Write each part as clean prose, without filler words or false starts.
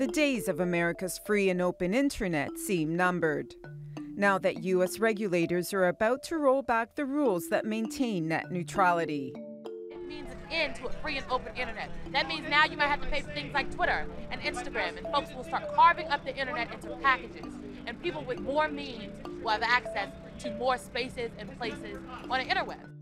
the days of America's free and open internet seem numbered. Now that U.S. regulators are about to roll back the rules that maintain net neutrality. It means an end to a free and open internet. That means now you might have to pay for things like Twitter and Instagram, and folks will start carving up the internet into packages. And people with more means will have access to more spaces and places on the interweb.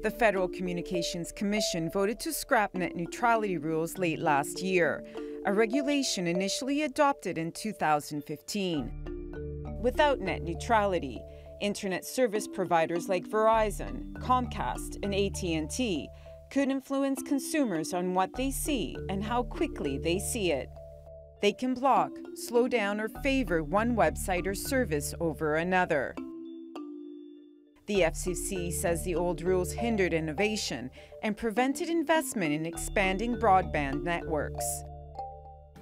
The Federal Communications Commission voted to scrap net neutrality rules late last year, a regulation initially adopted in 2015. Without net neutrality, internet service providers like Verizon, Comcast, and AT&T could influence consumers on what they see and how quickly they see it. They can block, slow down, or favor one website or service over another. The FCC says the old rules hindered innovation and prevented investment in expanding broadband networks.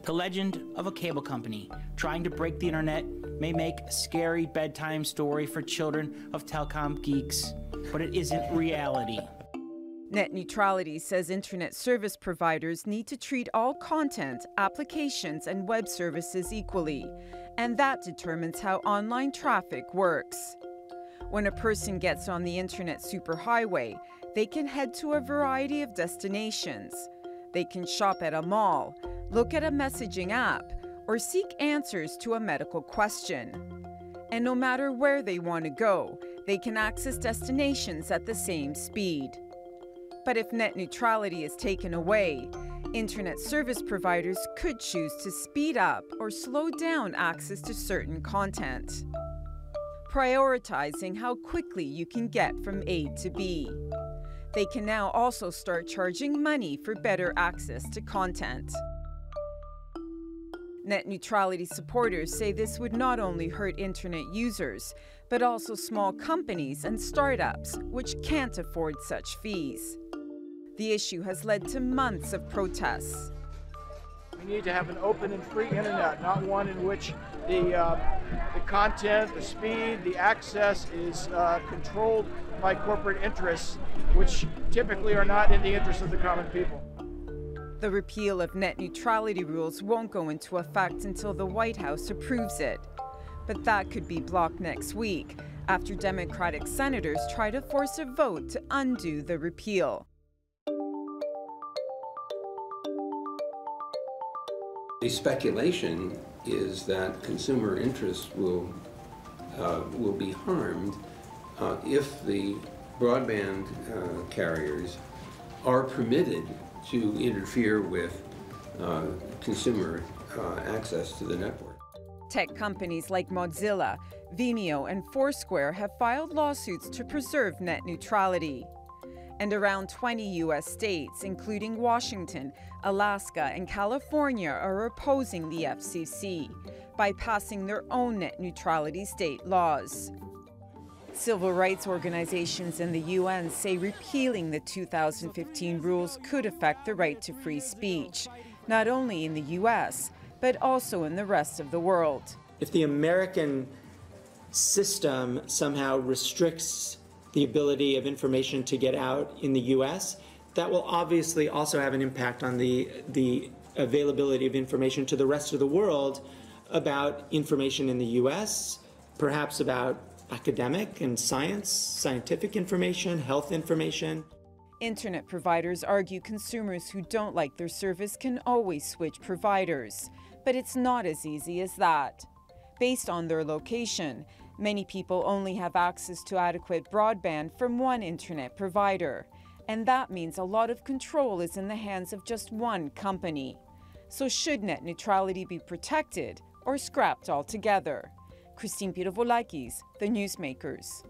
The legend of a cable company trying to break the internet may make a scary bedtime story for children of telecom geeks, but it isn't reality. Net neutrality says internet service providers need to treat all content, applications, and web services equally, and that determines how online traffic works. When a person gets on the internet superhighway, they can head to a variety of destinations. They can shop at a mall, look at a messaging app, or seek answers to a medical question. And no matter where they want to go, they can access destinations at the same speed. But if net neutrality is taken away, internet service providers could choose to speed up or slow down access to certain content, prioritizing how quickly you can get from A to B. They can now also start charging money for better access to content. Net neutrality supporters say this would not only hurt internet users, but also small companies and startups, which can't afford such fees. The issue has led to months of protests. We need to have an open and free internet, not one in which the content, the speed, the access is controlled by corporate interests, which typically are not in the interest of the common people. The repeal of net neutrality rules won't go into effect until the White House approves it. But that could be blocked next week after Democratic senators try to force a vote to undo the repeal. The speculation is that consumer interests will be harmed if the broadband carriers are permitted to interfere with consumer access to the network. Tech companies like Mozilla, Vimeo, and Foursquare have filed lawsuits to preserve net neutrality. And around 20 U.S. states, including Washington, Alaska, and California, are opposing the FCC by passing their own net neutrality state laws. Civil rights organizations and the UN say repealing the 2015 rules could affect the right to free speech, not only in the U.S., but also in the rest of the world. If the American system somehow restricts the ability of information to get out in the U.S., that will obviously also have an impact on the availability of information to the rest of the world about information in the U.S., perhaps about academic and scientific information, health information. Internet providers argue consumers who don't like their service can always switch providers, but it's not as easy as that. Based on their location, many people only have access to adequate broadband from one internet provider, and that means a lot of control is in the hands of just one company. So should net neutrality be protected or scrapped altogether? Christine Pirovolakis, The Newsmakers.